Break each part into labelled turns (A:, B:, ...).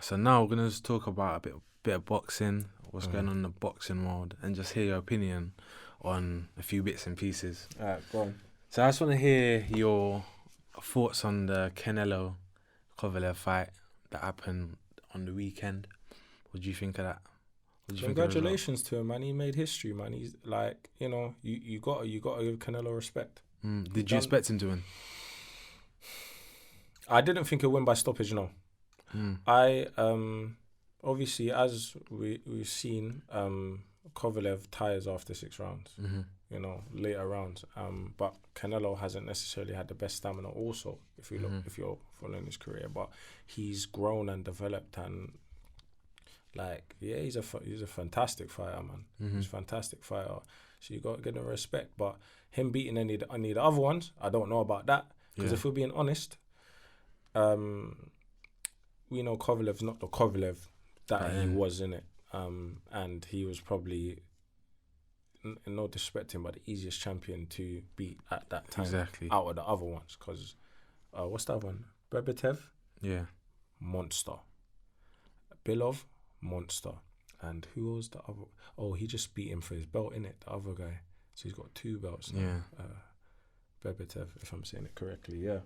A: So now we're gonna just talk about a bit of boxing, what's going on in the boxing world, and just hear your opinion on a few bits and pieces.
B: Alright, go on.
A: So I just want to hear your thoughts on the Canelo Kovalev fight that happened on the weekend. What do you think of that? What do you think of the result?
B: Congratulations to him, man. He made history, man. He's like, you got to give Canelo respect.
A: Did you expect him to win?
B: I didn't think he'd win by stoppage, no. I obviously, as we've seen, Kovalev tires after 6 rounds. Later rounds. But Canelo hasn't necessarily had the best stamina. Also, if you're following his career, but he's grown and developed, and he's a fantastic fighter, man. He's a fantastic fighter. So you got to give him respect. But him beating any of the other ones, I don't know about that. Because if we're being honest, we know Kovalev's not the Kovalev that he was, in it. And he was probably, no disrespect to him, but the easiest champion to beat at that time.
A: Exactly.
B: Out of the other ones. Because, what's that one? Bebetev?
A: Yeah.
B: Monster. Bilov? Monster. And who was the other? Oh, he just beat him for his belt, innit? The other guy. So he's got 2 belts now.
A: Yeah.
B: Bebetev, if I'm saying it correctly, yeah.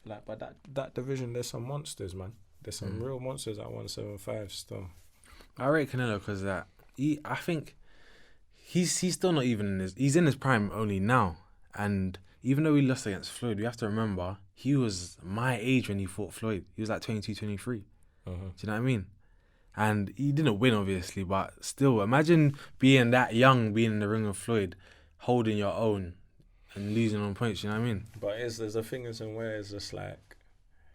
B: But that division, there's some monsters, man. There's some real monsters at 175 still.
A: I rate Canelo because I think he's still not even he's in his prime only now. And even though he lost against Floyd, we have to remember he was my age when he fought Floyd. He was like 22, 23. Do you know what I mean? And he didn't win, obviously, but still, imagine being that young, being in the ring with Floyd, holding your own and losing on points, you know what I mean?
B: But there's a thing in where it's just like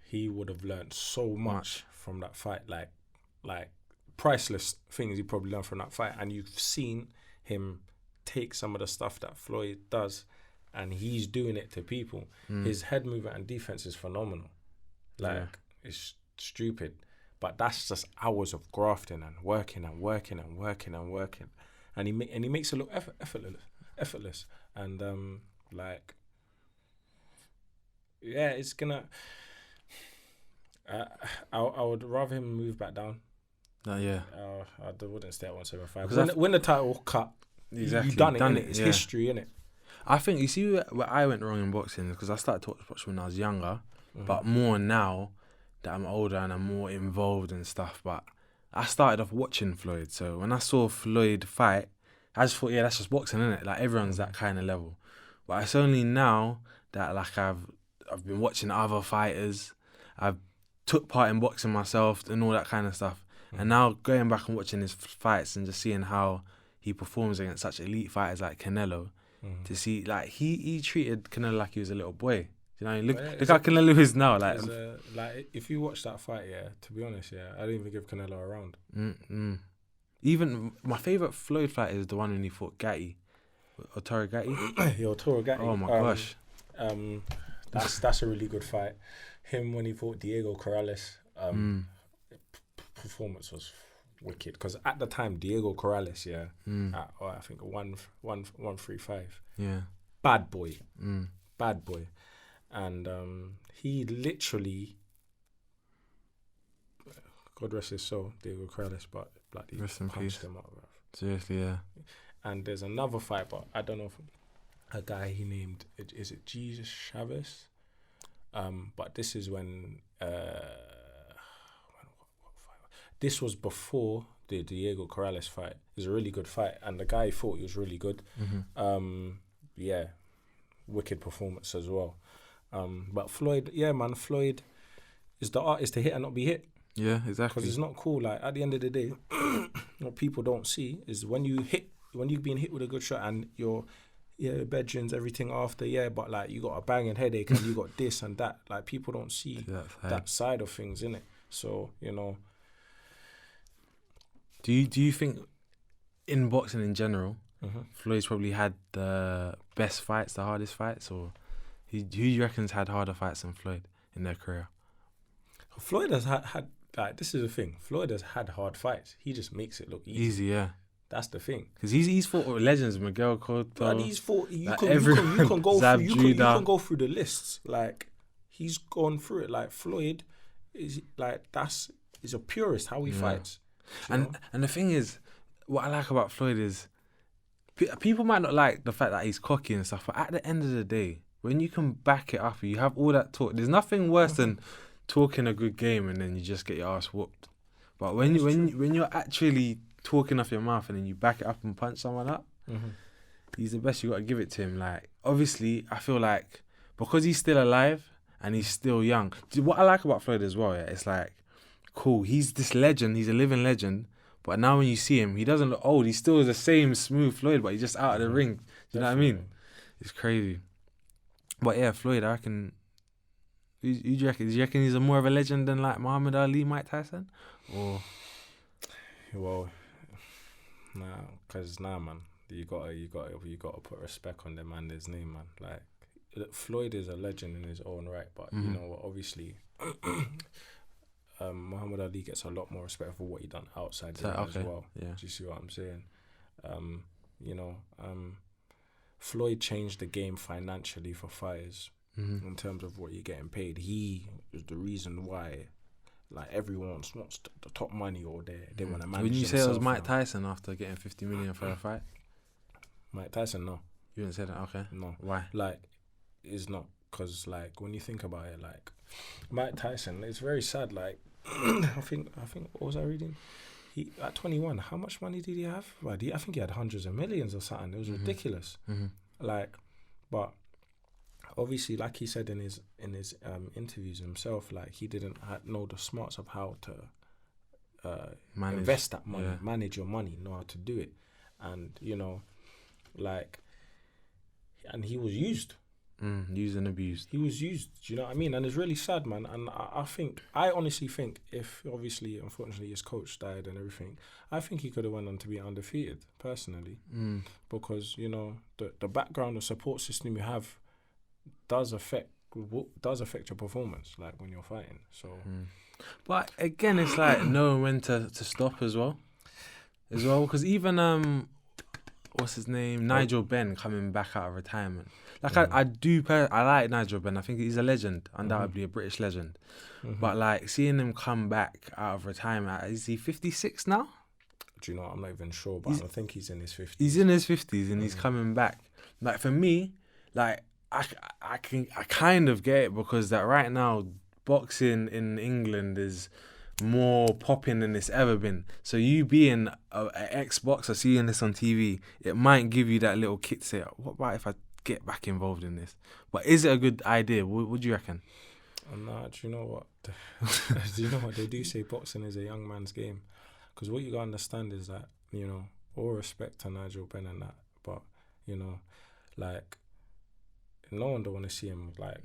B: he would have learned so much from that fight, like priceless things he probably learned from that fight. And you've seen him take some of the stuff that Floyd does, and he's doing it to people. His head movement and defense is phenomenal. It's stupid. But that's just hours of grafting and working and working and working and working. And he makes it look effortless. And it's gonna. I would rather him move back down.
A: Yeah.
B: I wouldn't stay at 175. When the title cut,
A: exactly.
B: You've done it, innit? It's history, innit?
A: I think, you see where I went wrong in boxing, because I started to watch when I was younger, but more now that I'm older and I'm more involved and stuff. But I started off watching Floyd, so when I saw Floyd fight, I just thought, that's just boxing, innit? Like, everyone's that kind of level. But it's only now that I've been watching other fighters, I've took part in boxing myself and all that kind of stuff. And now going back and watching his fights and just seeing how he performs against such elite fighters like Canelo, to see, like, he treated Canelo like he was a little boy. You know, look how Canelo is now. Like,
B: if you watch that fight, to be honest, I don't even give Canelo a round.
A: Even my favourite Floyd fight is the one when he fought Gatti, Otaro Gatti.
B: Otaro Gatti.
A: Oh my gosh.
B: That's a really good fight. Him when he fought Diego Corrales, performance was wicked. Because at the time, Diego Corrales, I think 135.
A: Yeah.
B: Bad boy. And he literally, God rest his soul, Diego Corrales, but bloody punched him up, bro.
A: Seriously, yeah.
B: And there's another fight, but I don't know if a guy he named, is it Jesus Chavez? But this is when this was before the Diego Corrales fight. It was a really good fight, and the guy he fought, he was really good. Wicked performance as well. But Floyd, Floyd is the art is to hit and not be hit.
A: Yeah, exactly.
B: Because it's not cool. Like, at the end of the day, what people don't see is when you've been hit with a good shot and your bedrooms, everything after, but like you got a banging headache and you got this and that. Like, people don't see that side of things, innit? So,
A: Do you think in boxing in general, Floyd's probably had the best fights, the hardest fights, or who do you reckon's had harder fights than Floyd in their career?
B: Floyd has had like, this is the thing. Floyd has had hard fights. He just makes it look easy.
A: Easy, yeah.
B: That's the thing.
A: Because he's fought with legends, Miguel Cotto.
B: But he's fought. You can go through the lists. Like, he's gone through it. Like, Floyd is like, that's he's a purist how he fights.
A: And the thing is, what I like about Floyd is people might not like the fact that he's cocky and stuff, but at the end of the day, when you can back it up, you have all that talk. There's nothing worse than talking a good game and then you just get your ass whooped. But when you're actually talking off your mouth and then you back it up and punch someone up, he's the best. You got to give it to him. Like, obviously, I feel like because he's still alive and he's still young. What I like about Floyd as well, it's like, cool. He's this legend. He's a living legend. But now when you see him, he doesn't look old. He's still the same smooth Floyd, but he's just out of the ring. Do you know what I mean? It's crazy. But yeah, Floyd, I reckon. Who do you reckon? Do you reckon he's more of a legend than like Muhammad Ali, Mike Tyson, or?
B: Well, man, you gotta put respect on the man's name, man. Like, Floyd is a legend in his own right, but you know, obviously, Muhammad Ali gets a lot more respect for what he done outside the ring as well. Yeah. Do you see what I'm saying? You know, Floyd changed the game financially for fighters in terms of what you're getting paid. He is the reason why, like, everyone wants the top money, or they want to manage.
A: When you say it was Mike Tyson after getting 50 million for a fight?
B: Mike Tyson, no.
A: You didn't say that? Okay.
B: No.
A: Why?
B: Like, it's not, because, like, when you think about it, like, Mike Tyson, it's very sad. Like, I think what was I reading? He, at 21, how much money did he have? Well, I think he had hundreds of millions or something. It was ridiculous. Like, but obviously, like he said in his interviews himself, like, he didn't know the smarts of how to invest that money, manage your money, know how to do it, and you know, like, and he was used.
A: Used and abused.
B: He was used. Do you know what I mean? And it's really sad, man. And I honestly think, if obviously, unfortunately, his coach died and everything, I think he could have went on to be undefeated, personally, because, you know, the background, the support system you have does affect your performance, like, when you're fighting. So,
A: but again, it's like knowing when to stop as well, because even what's his name, Nigel Benn, coming back out of retirement. Like, I like Nigel Benn. I think he's a legend, undoubtedly a British legend. But like, seeing him come back out of retirement, is he 56 now?
B: Do you know what? I'm not even sure, but I think he's in his 50s.
A: He's in his 50s and he's coming back. Like, for me, like, I kind of get it, because that right now boxing in England is more popping than it's ever been. So you being an ex-boxer, seeing this on TV, it might give you that little kick to say, what about if I get back involved in this? But is it a good idea? What do you reckon?
B: Nah, do you know what? Do you know what? They do say boxing is a young man's game. Because what you gotta understand is that, you know, all respect to Nigel Benn and that, but, you know, like, no one don't want to see him, like,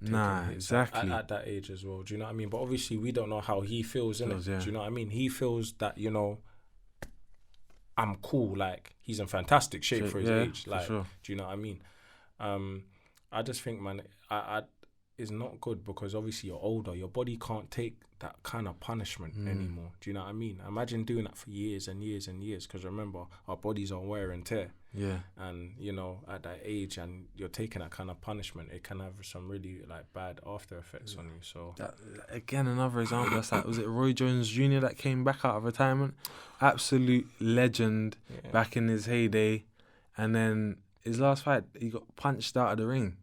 A: exactly
B: at that age as well. Do you know what I mean? But obviously, we don't know how he feels, innit? Yeah. Do you know what I mean? He feels that, you know, I'm cool. Like, he's in fantastic shape for his age. Like, sure. Do you know what I mean? I just think, man, it's not good, because obviously you're older. Your body can't take that kind of punishment anymore. Do you know what I mean? Imagine doing that for years and years and years, because remember, our bodies are wear and tear. Yeah. And, you know, at that age, and you're taking that kind of punishment, it can have some really, like, bad after effects on you. So
A: again, another example. That's like, was it Roy Jones Jr. that came back out of retirement? Absolute legend back in his heyday, and then his last fight, he got punched out of the ring.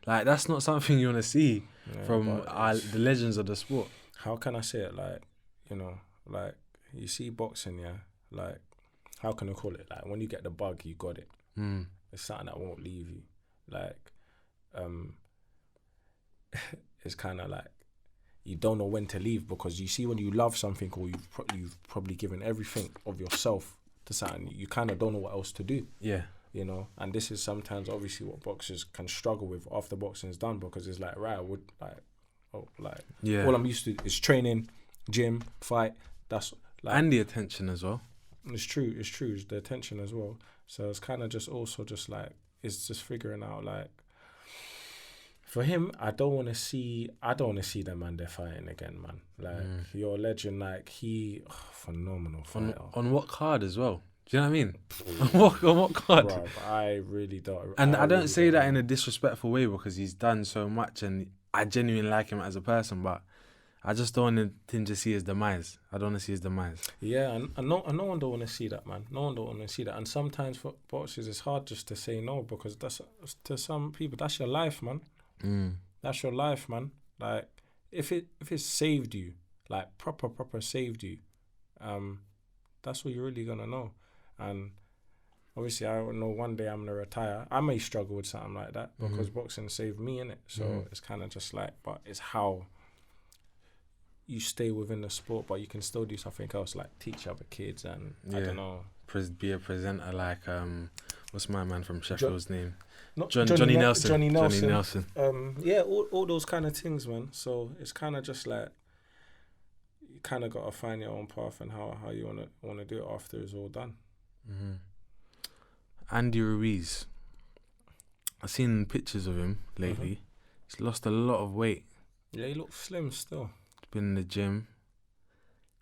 A: Like, that's not something you want to see from the legends of the sport.
B: How can I say it? Like, you know, like, you see boxing, like, how can I call it? Like, when you get the bug, you got it. It's something that won't leave you. Like, it's kind of like, you don't know when to leave, because you see, when you love something, or you've probably given everything of yourself to something, you kind of don't know what else to do. Yeah. You know, and this is sometimes obviously what boxers can struggle with after boxing is done, because it's like, right, all I'm used to is training, gym, fight. That's like,
A: and the attention as well.
B: It's true. It's the attention as well. So it's kind of just also just like, it's just figuring out, like, for him, I don't want to see them man there fighting again, man. Like, you're a legend. Like, phenomenal fighter.
A: On what card as well? Do you know what I mean? on what card?
B: Bro, I really don't.
A: And I don't say that in a disrespectful way, because he's done so much and I genuinely like him as a person. But I just don't want him to see his demise. I don't want to see his demise.
B: Yeah, and no one don't want to see that, man. No one don't want to see that. And sometimes for boxers, it's hard just to say no because that's to some people that's your life, man. That's your life, man. Like if it saved you, like proper saved you, that's what you're really gonna know. And obviously, I know one day I'm gonna retire. I may struggle with something like that because boxing saved me, innit? So it's kind of just like, but it's how you stay within the sport, but you can still do something else, like teach other kids and I don't know.
A: Be a presenter like what's my man from Sheffield's name?
B: Johnny
A: Nelson.
B: Johnny Nelson.
A: Johnny Nelson.
B: Yeah, all those kind of things, man. So it's kind of just like you kind of got to find your own path and how you wanna do it after it's all done.
A: Andy Ruiz. I've seen pictures of him lately. He's lost a lot of weight.
B: Yeah, he looks slim still.
A: Been in the gym.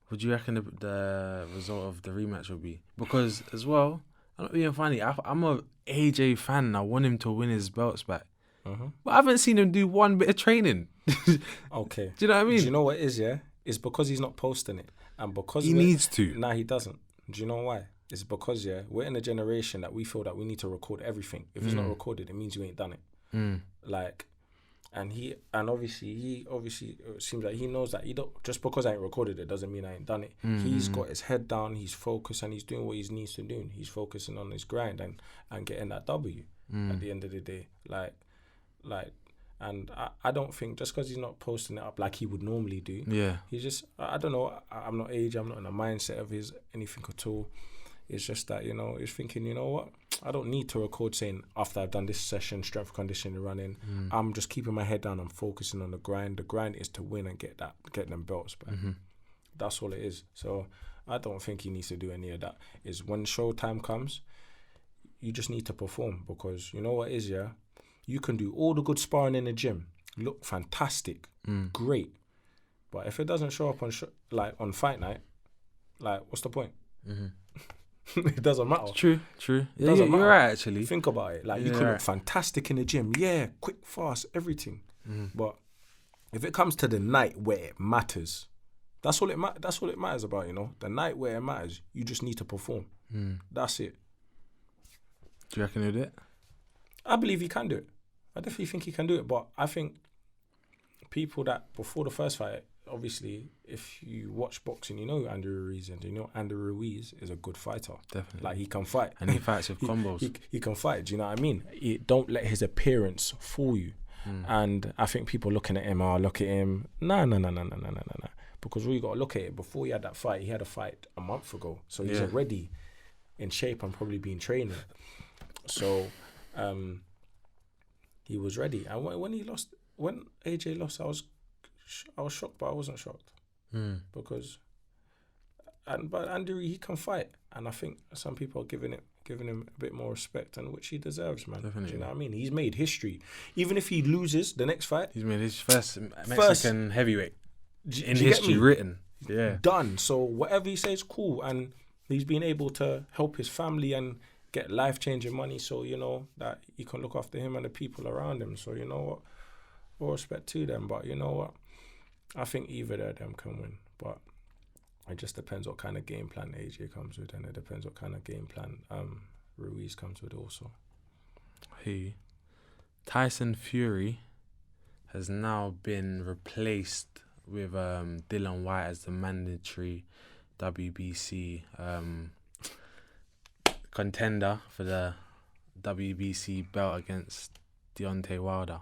A: What do you reckon the result of the rematch will be? Because as well, I'm not being funny. I'm a AJ fan and I want him to win his belts back. But I haven't seen him do one bit of training.
B: Okay.
A: Do you know what I mean?
B: Do you know what it is, yeah? It's because he's not posting it. And because
A: he needs to.
B: Nah, he doesn't. Do you know why? It's because, yeah, we're in a generation that we feel that we need to record everything. If it's not recorded, it means you ain't done it. Like, and obviously it seems like he knows that just because I ain't recorded it doesn't mean I ain't done it. He's got his head down, he's focused, and he's doing what he needs to do. He's focusing on his grind and getting that W at the end of the day. And I don't think just because he's not posting it up like he would normally do. Yeah, he's just I don't know. I'm not age. I'm not in the mindset of his anything at all. It's just that, he's thinking, you know what? I don't need to record saying after I've done this session, strength conditioning, running. I'm just keeping my head down. I'm focusing on the grind. The grind is to win and get them belts back. That's all it is. So I don't think he needs to do any of that. Is when show time comes, you just need to perform because you know what it is, yeah? You can do all the good sparring in the gym, look fantastic, great. But if it doesn't show up on fight night, like what's the point? It doesn't matter.
A: True. Yeah, you're right, actually.
B: Think about it. Like, you can look fantastic in the gym. Yeah, quick, fast, everything. But if it comes to the night where it matters, that's all it matters about, The night where it matters, you just need to perform. That's it.
A: Do you reckon he'll do it?
B: I believe he can do it. I definitely think he can do it. But I think people that, before the first fight, obviously, if you watch boxing, you know who Andy Ruiz is, and you know Andy Ruiz is a good fighter.
A: Definitely.
B: Like, he can fight.
A: And he fights with combos.
B: He can fight, do you know what I mean? Don't let his appearance fool you. And I think people looking at him, look at him. No. Because we got to look at it. Before he had that fight, he had a fight a month ago. So he's already in shape and probably been training. So he was ready. And when AJ lost, I was shocked, but I wasn't shocked because, but Andy, he can fight, and I think some people are giving him a bit more respect, and which he deserves, man.
A: Definitely.
B: Do you know what I mean? He's made history. Even if he loses the next fight,
A: he's made his first Mexican heavyweight in history written. Yeah,
B: done. So whatever he says, cool, and he's been able to help his family and get life-changing money, so that he can look after him and the people around him. So you know what, all respect to them, but you know what. I think either of them can win, but it just depends what kind of game plan AJ comes with, and it depends what kind of game plan Ruiz comes with also.
A: Tyson Fury has now been replaced with Dillian Whyte as the mandatory WBC contender for the WBC belt against Deontay Wilder.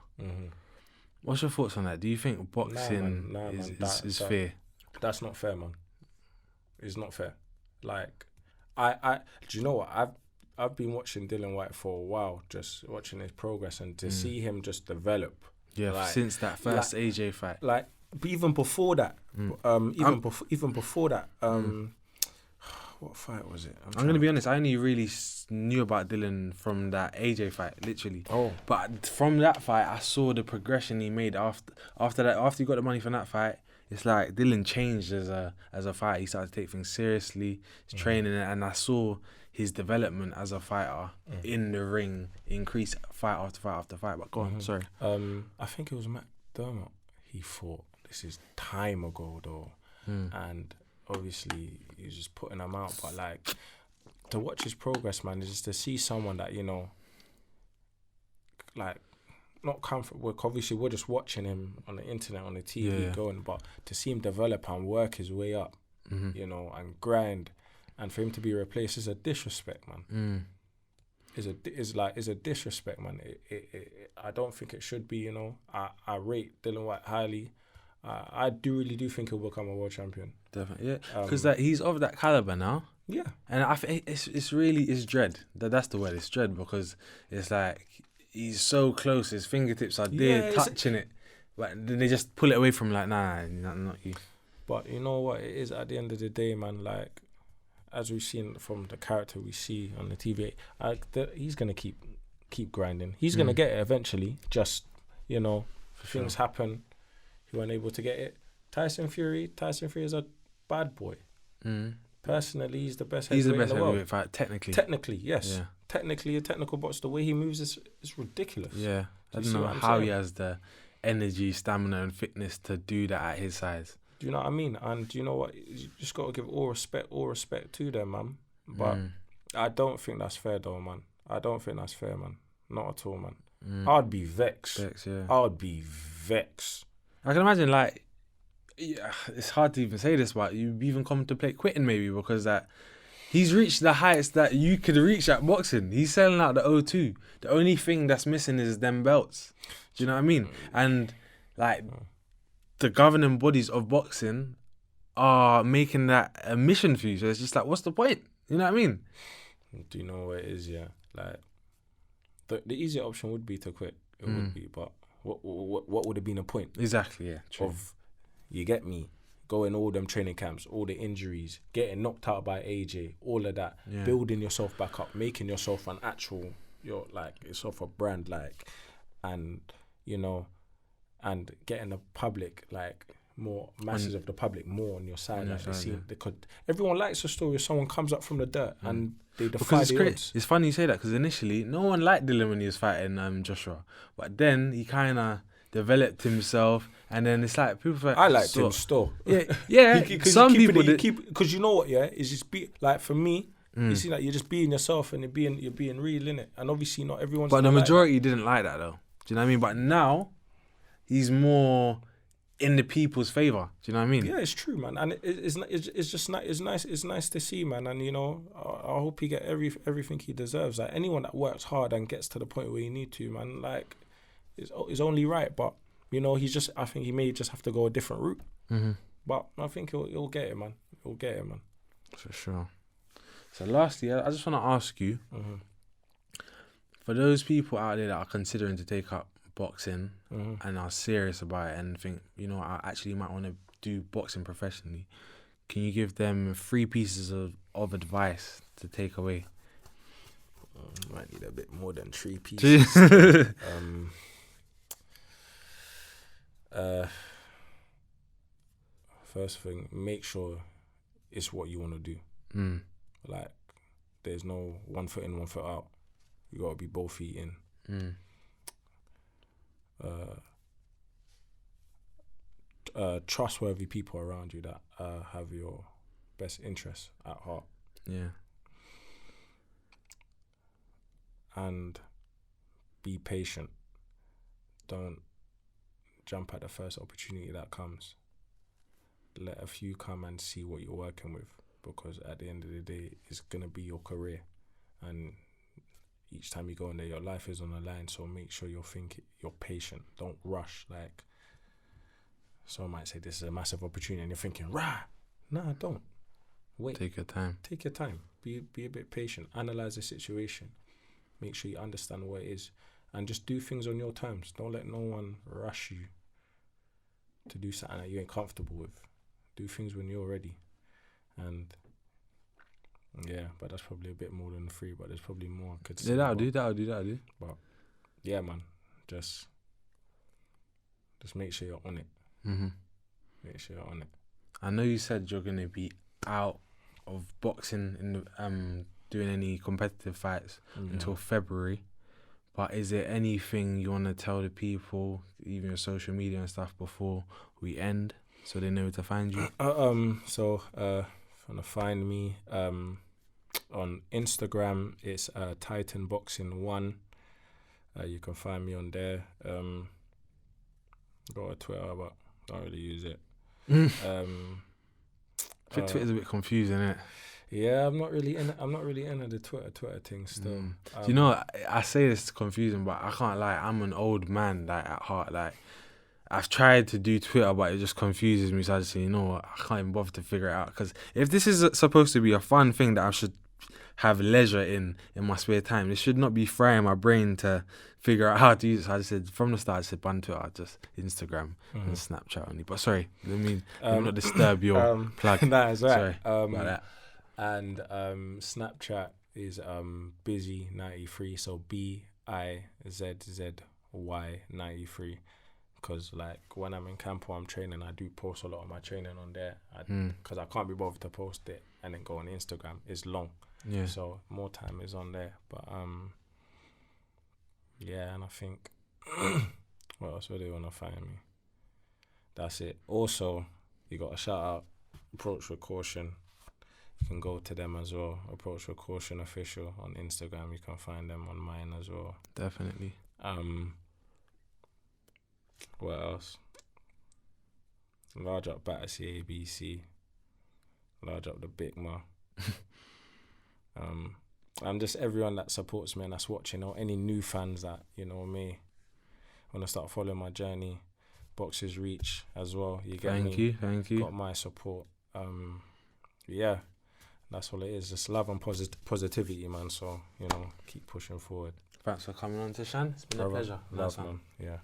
A: What's your thoughts on that? Do you think boxing is fair?
B: That's not fair, man. It's not fair. Like, I do you know what? I've been watching Dillian Whyte for a while, just watching his progress, and to see him just develop.
A: Yeah, since that first AJ fight.
B: Like, but even before that, before that, what fight was it?
A: I'm going to be honest, I only really knew about Dillian from that AJ fight, literally. But from that fight, I saw the progression he made after he got the money from that fight. It's like Dillian changed as a fighter. He started to take things seriously, his training, and I saw his development as a fighter in the ring increase fight after fight after fight. But go on, sorry.
B: I think it was Matt Dermott he fought this is time ago though, and obviously he's just putting them out. But like, to watch his progress, man, is just to see someone that, you know, like, not comfortable. Obviously, we're just watching him on the internet, on the TV, going, but to see him develop and work his way up, you know, and grind, and for him to be replaced is a disrespect, man. Is a disrespect, man. I don't think it should be. You know, I rate Dylan White highly. I really do think he'll become a world champion.
A: Definitely, yeah. Because he's of that caliber now.
B: Yeah,
A: and I think it's dread. That's the word. It's dread, because it's like he's so close. His fingertips are there, touching it, but then they just pull it away from him, like, nah, not you.
B: But you know what it is at the end of the day, man. Like, as we've seen from the character we see on the TV, he's gonna keep grinding. He's gonna get it eventually. Just, you know, things happen. He wasn't able to get it. Tyson Fury is a bad boy. Personally, he's the best heavyweight in the world.
A: He's the best heavyweight,
B: technically, yes. Yeah. Technically, a technical box. The way he moves is ridiculous.
A: Yeah, I don't know how he has the energy, stamina, and fitness to do that at his size.
B: Do you know what I mean? And do you know what? You just got to give all respect to them, man. But I don't think that's fair, though, man. I don't think that's fair, man. Not at all, man. I'd be vexed. I'd be vexed.
A: I can imagine, like, yeah, it's hard to even say this, but you even contemplate quitting maybe, because that he's reached the heights that you could reach at boxing. He's selling out the O2. The only thing that's missing is them belts. Do you know what I mean? And like, the governing bodies of boxing are making that a mission for you. So it's just like, what's the point? You know what I mean?
B: Do you know what it is? Yeah, like the easier option would be to quit. It would be, but what would have been a point?
A: Exactly. Yeah. True.
B: Of, you get me, going all them training camps, all the injuries, getting knocked out by AJ, all of that, building yourself back up, making yourself an actual, yourself a brand, like, and, you know, and getting the public, like, more masses of the public more on your side. Like, because everyone likes a story if someone comes up from the dirt and they defy the odds.
A: It's funny you say that, because initially no one liked Dylan when he was fighting Joshua, but then he kind of developed himself, and then it's like people like,
B: I liked him still.
A: Yeah. Some people
B: because you know what, is just be like, for me, you see, like, you're just being yourself and you're being real, innit? And obviously not everyone's.
A: But the majority didn't like that, though. Do you know what I mean? But now he's more in the people's favor. Do you know what I mean?
B: Yeah, it's true, man. And it's just nice. It's nice to see, man. And, you know, I hope he get everything he deserves. Like, anyone that works hard and gets to the point where you need to, man, like, is only right. But, you know, I think he may just have to go a different route. But I think he'll get it, man. He'll get it, man.
A: For sure. So lastly, I just want to ask you, for those people out there that are considering to take up boxing and are serious about it and think, you know, I actually might want to do boxing professionally, can you give them 3 pieces of advice to take away?
B: Might need a bit more than 3 pieces. First thing, make sure it's what you want to do. Like, there's no one foot in, one foot out. You got to be both feet in. Trustworthy people around you that have your best interests at heart.
A: Yeah.
B: And be patient. Don't jump at the first opportunity that comes. Let a few come and see what you're working with, because at the end of the day, it's going to be your career. And each time you go in there, your life is on the line. So make sure you're patient. Don't rush. Like, someone might say this is a massive opportunity and you're thinking, rah. Nah, don't. Wait.
A: Take your time.
B: Take your time. Be a bit patient. Analyze the situation. Make sure you understand what it is. And just do things on your terms. Don't let no one rush you to do something that you ain't comfortable with. Do things when you're ready. And yeah, but that's probably a bit more than 3, but there's probably more I could say.
A: Yeah, that'll do.
B: But yeah, man, just make sure you're on it. Make sure you're on it.
A: I know you said you're going to be out of boxing in doing any competitive fights until February. But is there anything you want to tell the people, even your social media and stuff, before we end so they know where to find you?
B: So if you wanna find me on Instagram, it's Titan Boxing 1. You can find me on there. Got a Twitter, but don't really use it.
A: I think Twitter's a bit confusing, isn't it?
B: Yeah, I'm not really into the Twitter thing still.
A: Do you know, I say it's confusing, but I can't lie. I'm an old man, like, at heart. Like, I've tried to do Twitter, but it just confuses me. So I just say, you know what, I can't even bother to figure it out. Because if this is supposed to be a fun thing that I should have leisure in my spare time, it should not be frying my brain to figure out how to use it. So I just said, from the start, I said, ban Twitter, just Instagram and Snapchat only. But sorry, let me not disturb your plug.
B: That is right.
A: Sorry about that.
B: And Snapchat is busy93, so BIZZY93. Because like when I'm in camp or I'm training, I do post a lot of my training on there. Because I can't be bothered to post it and then go on Instagram. It's long, so more time is on there. But yeah, and I think what else would they want to find me? That's it. Also, you got a shout out, Approach with Caution. You can go to them as well. Approach with Caution Official on Instagram. You can find them on mine as well.
A: Definitely.
B: What else? Large up Battersea ABC. Large up the Big Ma. And just everyone that supports me and that's watching, or any new fans that, you know me, want to start following my journey. Boxes Reach as well. You get me?
A: Thank you.
B: Got my support. Yeah. That's all it is. Just love and positivity, man. So, you know, keep pushing forward.
A: Thanks for coming on, Tashan. It's been a pleasure.
B: Love, man. Yeah.